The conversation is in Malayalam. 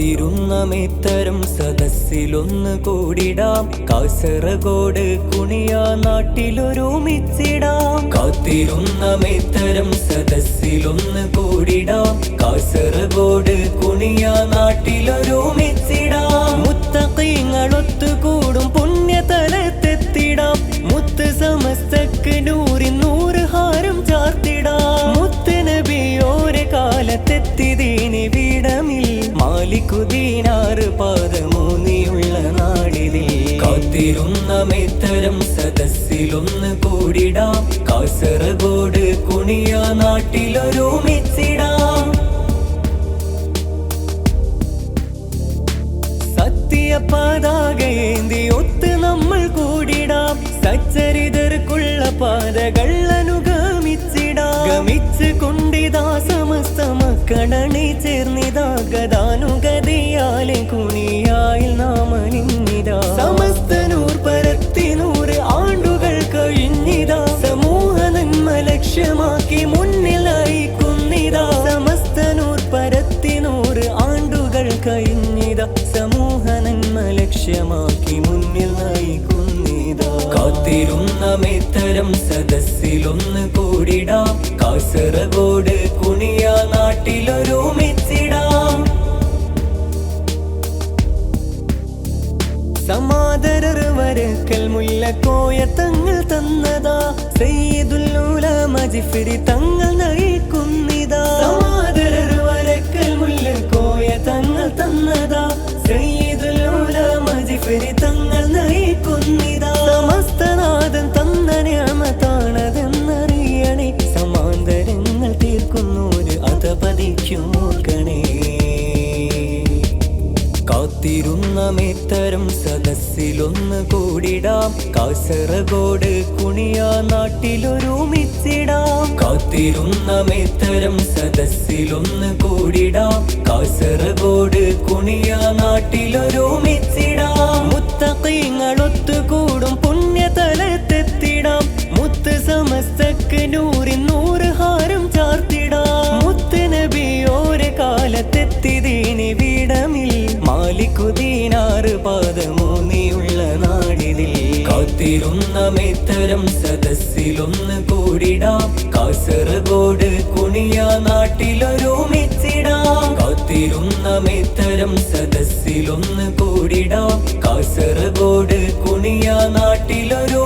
കാത്തിരുന്ന മേത്തരം സദസ്സിലൊന്ന് കൂടിടാം. കാസർഗോഡ് കുണിയ നാട്ടിലൊരുമിച്ചിടാം. കാത്തിരുന്ന മേത്തരം സദസ്സിലൊന്ന് കൂടിടാം. കാസർഗോഡ് കുണിയ നാട്ടിലൊരുമിച്ചിടാം. മുത്തഖീങ്ങളൊത്തുകൂടും പുണ്യതലത്തെത്തിടാം. മുത്ത് സമസ്തക്ക് നൂറ് ഹാരം ചാർത്തിടാം. മുത്ത് നബിയോരെ കാലത്തെത്തി ദീനി വീടമിൽ മാലിക്കുദീനാറ് പാദമൂന്നിയുള്ള നാടിതിൽ. കാത്തിരുന്ന മേത്തരം സദസ്സിലൊന്ന് കൂടിടാം. കാസർഗോഡ് കുണിയ നാട്ടിലൊരുമിച്ചിടാം. സത്യ പതാകയേന്തി ഒത്ത് നമ്മൾ കൂടിടാം. സച്ചരിതർക്കുള്ള പാതകൾ അനുഗമിച്ചിടാം. ഗമിച്ച് കൊണ്ടിതാ സമസ്ത മക്കളണി ചേർന്നിതാ. ഗതാനുഗതിയാലെ കുണിയായിൽ നാം അണിഞ്ഞിതാ. സമസ്ത നൂർ പരത്തി 100 ആണ്ടുകൾ കഴിഞ്ഞിതാ. സമൂഹ നന്മ ലക്ഷ്യമാക്കി മുന്നിലായി കുന്നിതാ. സമസ്ത നൂർ പരത്തി 100 ആണ്ടുകൾ കഴിഞ്ഞിതാ. സമൂഹ നന്മ ലക്ഷ്യമാക്കി മുന്നിൽ നയിക്കുന്നിതാ. കാത്തിരുന്ന മേത്തരം സദസ്സിലൊന്ന് കൂടിടാം. കാസർഗോഡ് കുണിയ നാട്ടിലൊരുമിച്ചിടാം. സമാദരർ വരക്കൽ മുല്ലക്കോയ തങ്ങൾ തന്നതാ. സയ്യിദുൽ ഉലമ ജിഫ്രി തങ്ങൾ നയിക്കുന്നിതാ. സമാദരർ വരക്കൽ മുല്ലക്കോയ തങ്ങൾ തന്നതാ. സയ്യിദുൽ ഉലമ ജിഫ്രി തങ്ങൾ നയിക്കുന്നിതാ. സമസ്തനാഥൻ തന്ന നിഅമതാണതെന്നറിയണേ. സമാന്തരങ്ങൾ തീർക്കുന്നോര് അതപതിക്കുമോർക്കണേ. കാത്തിരുന്ന മേത്തരം സദസ്സിലൊന്ന് കൂടിടാം. കാസർഗോഡ് കുണിയ നാട്ടിലൊരുമിച്ചിടാം. കാത്തിരുന്ന മേത്തരം സദസ്സിലൊന്ന് കൂടിടാം. കാസർഗോഡ് കുണിയ നാട്ടിലൊരുമിച്ചിടാം. മുത്തഖീങ്ങളൊത്തുകൂടും പുണ്യതലത്തെത്തിടാം. മുത്ത് സമസ്തക്ക് 100 ഹാരം ചാർത്തിടാം. മുത്ത് നബിയോരെ കാലത്തെത്തി ദീനി വീടമിൽ മാലിക്കുദീനാറ് പാദമൂന്നിയുള്ള നാടിതിൽ. കാത്തിരുന്ന മേത്തരം സദസ്സിലൊന്ന് കൂടിടാം. കാസർഗോഡ് കുണിയ നാട്ടിലൊരുമിച്ചിടാം. കാത്തിരുന്ന മേത്തരം സദസ്സിലൊന്ന് കൂടിടാം. കാസർഗോഡ് കുണിയ നാട്ടിലൊരു